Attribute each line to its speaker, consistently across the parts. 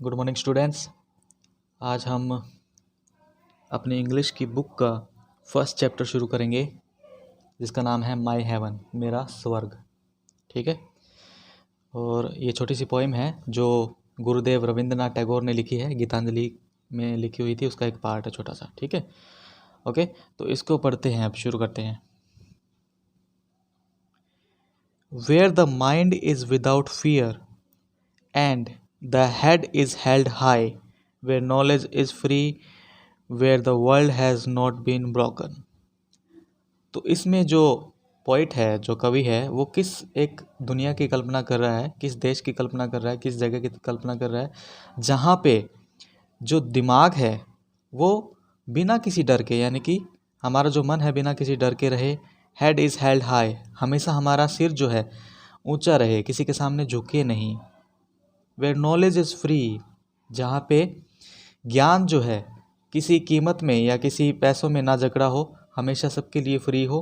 Speaker 1: Good morning students. आज हम अपनी इंग्लिश की बुक का फर्स्ट चैप्टर शुरू करेंगे जिसका नाम है माई हेवन, मेरा स्वर्ग। ठीक है। और ये छोटी सी पोइम है जो गुरुदेव रविंद्रनाथ टैगोर ने लिखी है, गीतांजलि में लिखी हुई थी, उसका एक पार्ट है छोटा सा। ठीक है। ओके, तो इसको पढ़ते हैं, अब शुरू करते हैं। Where the mind is without fear and the head is held high, where knowledge is free, where the world has not been broken। तो इसमें जो पोइट है, जो कवि है, वो किस एक दुनिया की कल्पना कर रहा है, किस देश की कल्पना कर रहा है, किस जगह की कल्पना कर रहा है जहाँ पे जो दिमाग है वो बिना किसी डर के, यानी कि हमारा जो मन है बिना किसी डर के रहे। हेड इज़ हेल्ड हाई, हमेशा हमारा सिर जो है ऊंचा रहे, किसी के सामने झुके नहीं। वेयर नॉलेज इज़ फ्री, जहाँ पे ज्ञान जो है किसी कीमत में या किसी पैसों में ना जकड़ा हो, हमेशा सबके लिए फ्री हो,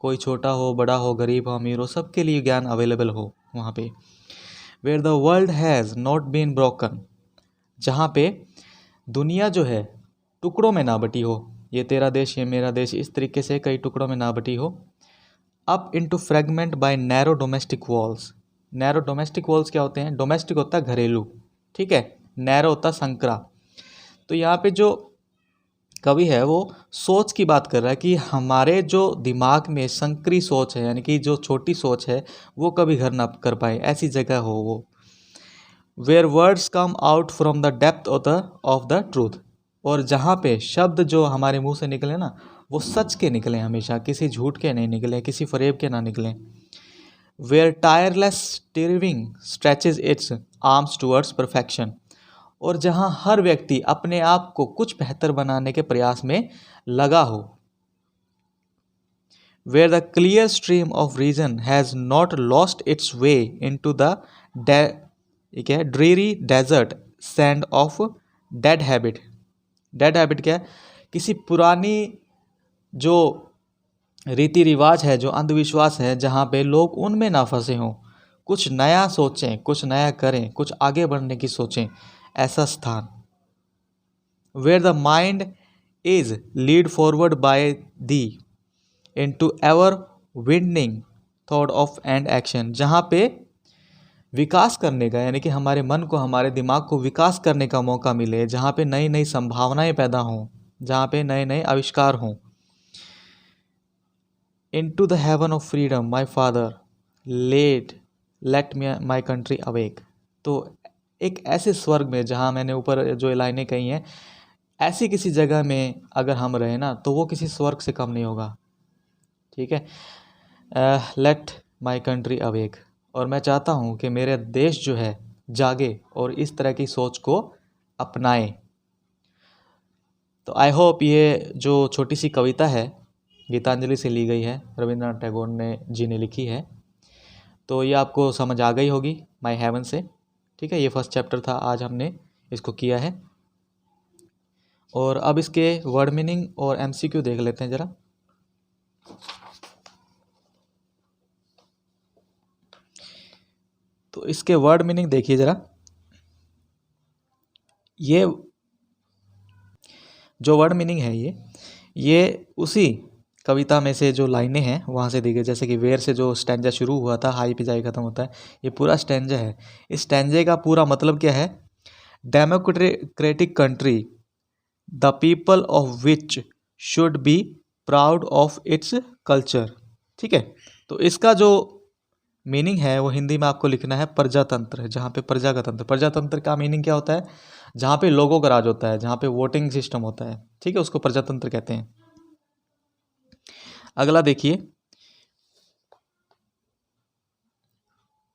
Speaker 1: कोई छोटा हो, बड़ा हो, गरीब हो, अमीर हो, सबके लिए ज्ञान अवेलेबल हो वहाँ पे। Where the world has not been broken, जहाँ पे दुनिया जो है टुकड़ों में ना बटी हो, ये तेरा देश, ये मेरा देश, इस तरीके से कई टुकड़ों में ना बटी हो। Up into fragment by narrow domestic walls. Narrow domestic walls क्या होते हैं? डोमेस्टिक होता है घरेलू, ठीक है, नैरो होता है संकरा। तो यहाँ पे जो कवि है वो सोच की बात कर रहा है कि हमारे जो दिमाग में संकरी सोच है, यानी कि जो छोटी सोच है, वो कभी घर ना कर पाए, ऐसी जगह हो वो। Where words come out from the depth of the truth, और जहाँ पे शब्द जो हमारे मुंह से निकले ना, वो सच के निकले, हमेशा किसी झूठ के नहीं निकले, किसी फरेब के ना निकले। Where tireless striving stretches its arms towards perfection, और जहाँ हर व्यक्ति अपने आप को कुछ बेहतर बनाने के प्रयास में लगा हो। Where the clear stream of reason has not lost its way into the dreary desert sand of dead habit. Dead habit क्या है? किसी पुरानी जो रीति रिवाज है, जो अंधविश्वास है, जहाँ पे लोग उनमें ना फंसे हों, कुछ नया सोचें, कुछ नया करें, कुछ आगे बढ़ने की सोचें, ऐसा स्थान। Where the mind is lead forward by thee into ever winding thought of and action, जहाँ पे विकास करने का, यानी कि हमारे मन को, हमारे दिमाग को विकास करने का मौका मिले, जहाँ पे नई नई संभावनाएं पैदा हों, जहाँ पे नए नए आविष्कार हों। Into the heaven of freedom, my father let my country awake। तो एक ऐसे स्वर्ग में, जहाँ मैंने ऊपर जो लाइनें कही हैं, ऐसी किसी जगह में अगर हम रहे ना, तो वो किसी स्वर्ग से कम नहीं होगा। ठीक है। लेट माई कंट्री अवेक, और मैं चाहता हूँ कि मेरे देश जो है जागे और इस तरह की सोच को अपनाए। तो आई होप ये जो छोटी सी कविता है गीतांजलि से ली गई है, रविंद्रनाथ टैगोर जी ने लिखी है, तो ये आपको समझ आ गई होगी माई हेवन से। ठीक है, ये फर्स्ट चैप्टर था, आज हमने इसको किया है। और अब इसके वर्ड मीनिंग और एमसीक्यू देख लेते हैं ज़रा। तो इसके वर्ड मीनिंग देखिए ज़रा। ये जो वर्ड मीनिंग है ये उसी कविता में से जो लाइनें हैं वहाँ से दी गई। जैसे कि वेयर से जो स्टैंजा शुरू हुआ था, हाई पे जाके ख़त्म होता है, ये पूरा स्टैंजा है। इस स्टैंजे का पूरा मतलब क्या है? Democratic country, the people of which should be proud of its culture. ठीक है, तो इसका जो मीनिंग है वो हिंदी में आपको लिखना है प्रजातंत्र, जहाँ पे प्रजा का तंत्र। प्रजातंत्र का मीनिंग क्या होता है? जहाँ पे लोगों का राज होता है, जहाँ पे वोटिंग सिस्टम होता है। ठीक है, उसको प्रजातंत्र कहते हैं। अगला देखिए,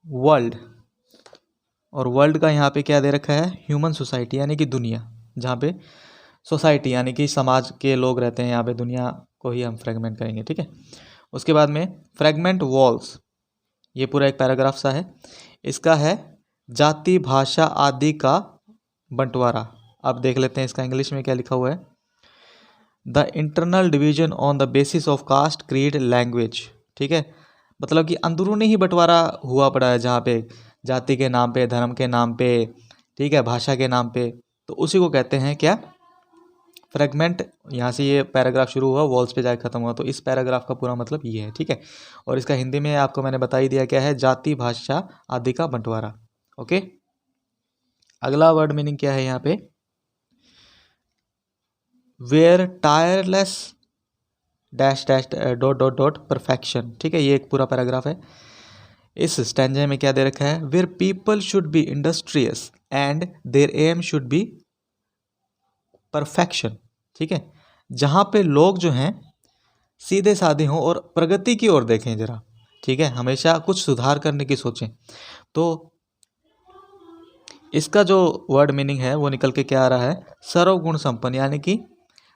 Speaker 1: वर्ल्ड, और वर्ल्ड का यहाँ पे क्या दे रखा है? ह्यूमन सोसाइटी, यानी कि दुनिया, जहाँ पे सोसाइटी यानी कि समाज के लोग रहते हैं, यहाँ पे दुनिया को ही हम फ्रेगमेंट करेंगे। ठीक है, उसके बाद में फ्रेगमेंट वॉल्स, ये पूरा एक पैराग्राफ सा है। इसका है जाति, भाषा आदि का बंटवारा। अब देख लेते हैं इसका इंग्लिश में क्या लिखा हुआ है। The internal division on the basis of caste, creed, language. ठीक है, मतलब कि अंदरूनी ही बंटवारा हुआ पड़ा है, जहाँ पे जाति के नाम पे, धर्म के नाम पे, ठीक है, भाषा के नाम पे, तो उसी को कहते हैं क्या, फ्रेगमेंट। यहाँ से ये पैराग्राफ शुरू हुआ, वॉल्स पे जाके खत्म हुआ, तो इस पैराग्राफ का पूरा मतलब ये है, ठीक है। और इसका हिंदी में आपको मैंने बता ही दिया क्या है, जाति भाषा आदि का बंटवारा। ओके, अगला वर्ड मीनिंग क्या है यहाँ पे, where tireless dash dash dot dot dot perfection, ठीक है, ये एक पूरा पैराग्राफ है। इस स्टैंजे में क्या दे रखा है, where people should be industrious and their aim should be perfection, ठीक है, जहाँ पे लोग जो हैं सीधे साधे हों और प्रगति की ओर देखें जरा, ठीक है, हमेशा कुछ सुधार करने की सोचें। तो इसका जो वर्ड मीनिंग है वो निकल के क्या आ रहा है, सर्वगुण संपन्न, यानी कि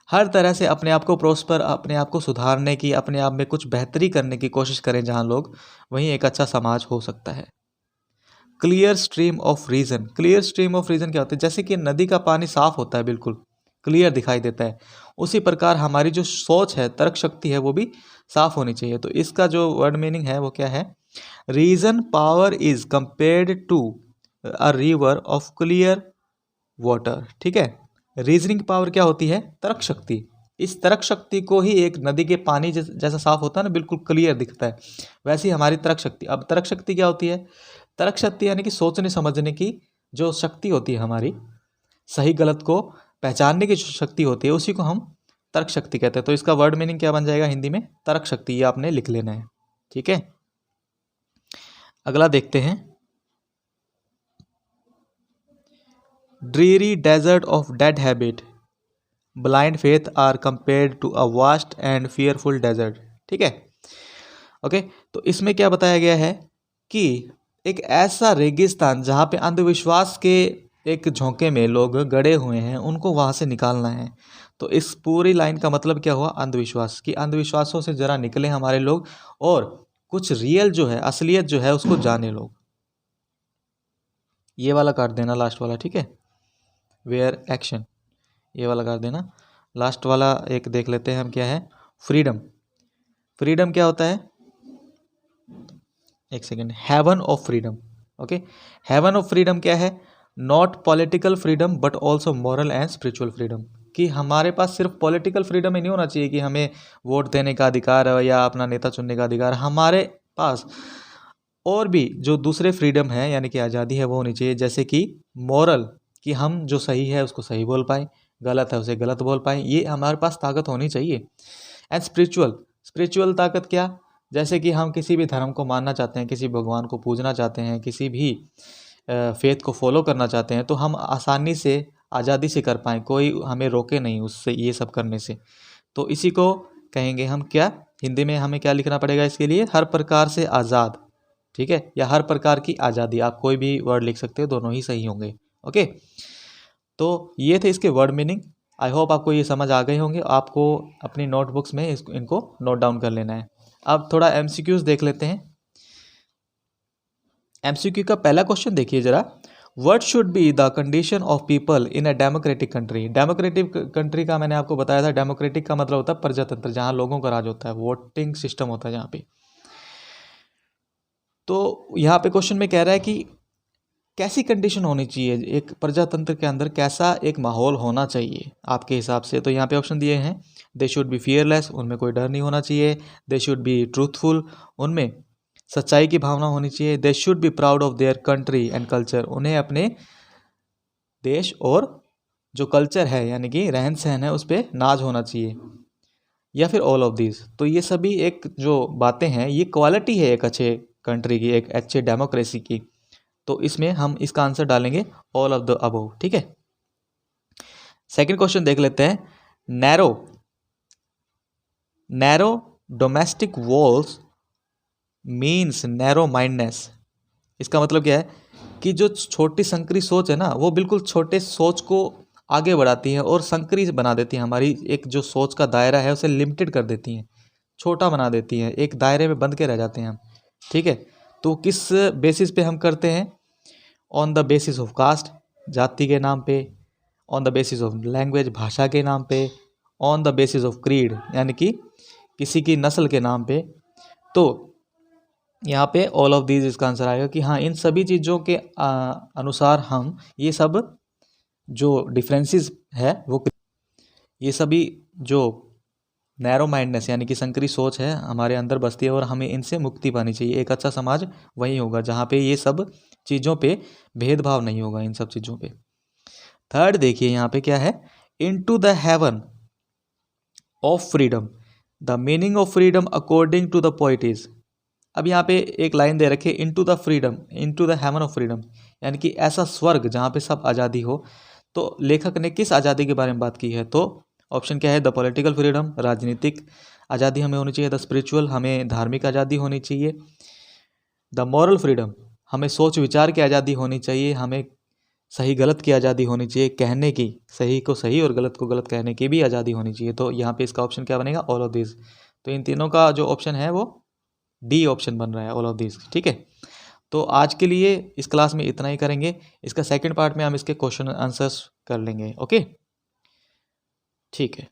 Speaker 1: हर तरह से अपने आप को प्रोस्पर, अपने आप को सुधारने की, अपने आप में कुछ बेहतरी करने की कोशिश करें जहाँ लोग, वहीं एक अच्छा समाज हो सकता है। Clear stream of reason, clear stream of reason क्या होता है, जैसे कि नदी का पानी साफ होता है, बिल्कुल क्लियर दिखाई देता है, उसी प्रकार हमारी जो सोच है, तर्क शक्ति है, वो भी साफ होनी चाहिए। तो इसका जो वर्ड मीनिंग है वो क्या है, reason power is compared to a river of clear water, ठीक है। रीजनिंग पावर क्या होती है, तर्क शक्ति, इस तर्क शक्ति को ही एक नदी के पानी जैसा साफ होता है ना, बिल्कुल क्लियर दिखता है, वैसे ही हमारी तर्क शक्ति। अब तर्क शक्ति क्या होती है, तर्क शक्ति यानी कि सोचने समझने की जो शक्ति होती है हमारी, सही गलत को पहचानने की जो शक्ति होती है, उसी को हम तर्क शक्ति कहते हैं। तो इसका वर्ड मीनिंग क्या बन जाएगा हिंदी में, तर्क शक्ति, ये आपने लिख लेना है, ठीक है। अगला देखते हैं, dreary desert of dead habit blind faith are compared to a vast and fearful desert, ठीक है। ओके, तो इसमें क्या बताया गया है कि एक ऐसा रेगिस्तान जहाँ पे अंधविश्वास के एक झोंके में लोग गड़े हुए हैं, उनको वहाँ से निकालना है। तो इस पूरी लाइन का मतलब क्या हुआ, अंधविश्वास, कि अंधविश्वासों से जरा निकले हमारे लोग और कुछ रियल जो है, असलियत जो है, उसको जाने लोग। ये वाला काट देना, लास्ट वाला, ठीक है, वेयर एक्शन, ये वाला काट देना। लास्ट वाला एक देख लेते हैं हम, क्या है, फ्रीडम। फ्रीडम क्या होता है, एक second, heaven of freedom. Okay, heaven of freedom क्या है, not political freedom but also moral and spiritual freedom, कि हमारे पास सिर्फ पॉलिटिकल फ्रीडम ही नहीं होना चाहिए कि हमें वोट देने का अधिकार है या अपना नेता चुनने का अधिकार, हमारे पास और भी जो दूसरे फ्रीडम है, यानी कि आज़ादी है, वो होनी चाहिए। जैसे कि मॉरल, कि हम जो सही है उसको सही बोल पाएँ, गलत है उसे गलत बोल पाएँ, ये हमारे पास ताकत होनी चाहिए। एंड स्पिरिचुअल, स्पिरिचुअल ताकत क्या, जैसे कि हम किसी भी धर्म को मानना चाहते हैं, किसी भगवान को पूजना चाहते हैं, किसी भी फेथ को फॉलो करना चाहते हैं, तो हम आसानी से, आज़ादी से कर पाएँ, कोई हमें रोके नहीं उससे, ये सब करने से। तो इसी को कहेंगे हम क्या, हिंदी में हमें क्या लिखना पड़ेगा इसके लिए, हर प्रकार से आज़ाद, ठीक है, या हर प्रकार की आज़ादी, आप कोई भी वर्ड लिख सकते हो, दोनों ही सही होंगे। ओके, तो ये थे इसके वर्ड मीनिंग। आई होप आपको ये समझ आ गए होंगे, आपको अपनी नोटबुक्स में इनको नोट डाउन कर लेना है। अब थोड़ा एमसीक्यूज देख लेते हैं। एमसीक्यू का पहला क्वेश्चन देखिए जरा, what should be the condition of people in a democratic country. Democratic country का मैंने आपको बताया था, डेमोक्रेटिक का मतलब होता है प्रजातंत्र, जहाँ लोगों का राज होता है, वोटिंग सिस्टम होता है जहाँ पे। तो यहाँ पे क्वेश्चन में कह रहा है कि कैसी कंडीशन होनी चाहिए, एक प्रजातंत्र के अंदर कैसा एक माहौल होना चाहिए आपके हिसाब से। तो यहाँ पे ऑप्शन दिए हैं, दे शुड बी फियरलेस, उनमें कोई डर नहीं होना चाहिए, दे शुड बी ट्रूथफुल, उनमें सच्चाई की भावना होनी चाहिए, they should be proud of their country and culture, उन्हें अपने देश और जो कल्चर है, यानी कि रहन सहन है, उस पर नाज होना चाहिए, या फिर ऑल ऑफ दीज। तो ये सभी एक जो बातें हैं, ये क्वालिटी है एक अच्छे कंट्री की, एक अच्छे डेमोक्रेसी की। तो इसमें हम इसका आंसर डालेंगे ऑल ऑफ द अबव, ठीक है। सेकंड क्वेश्चन देख लेते हैं, narrow, narrow domestic walls means narrow mindness. इसका मतलब क्या है कि जो छोटी संकरी सोच है ना, वो बिल्कुल छोटे सोच को आगे बढ़ाती है और संकरी बना देती है, हमारी एक जो सोच का दायरा है उसे लिमिटेड कर देती हैं, छोटा बना देती हैं, एक दायरे में बंद के रह जाते हैं हम, ठीक है। तो किस बेसिस पे हम करते हैं, on the basis of caste, जाति के नाम पे, on the basis of language, भाषा के नाम पे, on the basis of creed, यानी कि किसी की नस्ल के नाम पे। तो यहाँ पे ऑल ऑफ दीज इसका आंसर आएगा कि हाँ इन सभी चीज़ों के अनुसार हम ये सब जो डिफरेंसेस है वो ये सभी जो नैरो माइंडनेस यानी कि संकरी सोच है हमारे अंदर बसती है और हमें इनसे मुक्ति पानी चाहिए। एक अच्छा समाज वही होगा जहाँ पे ये सब चीज़ों पे भेदभाव नहीं होगा इन सब चीज़ों पे। थर्ड देखिए यहाँ पे क्या है, into the heaven of freedom the meaning of freedom according to the poet is. अब यहाँ पे एक लाइन दे रखी है into the freedom, into the heaven of freedom, यानी कि ऐसा स्वर्ग जहाँ पे सब आज़ादी हो। तो लेखक ने किस आज़ादी के बारे में बात की है, तो ऑप्शन क्या है, द पॉलिटिकल फ्रीडम, राजनीतिक आज़ादी हमें होनी चाहिए, द स्पिरिचुअल हमें धार्मिक आज़ादी होनी चाहिए, द मॉरल फ्रीडम हमें सोच विचार की आज़ादी होनी चाहिए, हमें सही गलत की आज़ादी होनी चाहिए, कहने की, सही को सही और गलत को गलत कहने की भी आज़ादी होनी चाहिए। तो यहाँ पे इसका ऑप्शन क्या बनेगा, ऑल ऑफ दिस। तो इन तीनों का जो ऑप्शन है वो डी ऑप्शन बन रहा है, ऑल ऑफ दिस। ठीक है, तो आज के लिए इस क्लास में इतना ही करेंगे। इसका सेकंड पार्ट में हम इसके क्वेश्चन आंसर्स कर लेंगे। ओके, ठीक है।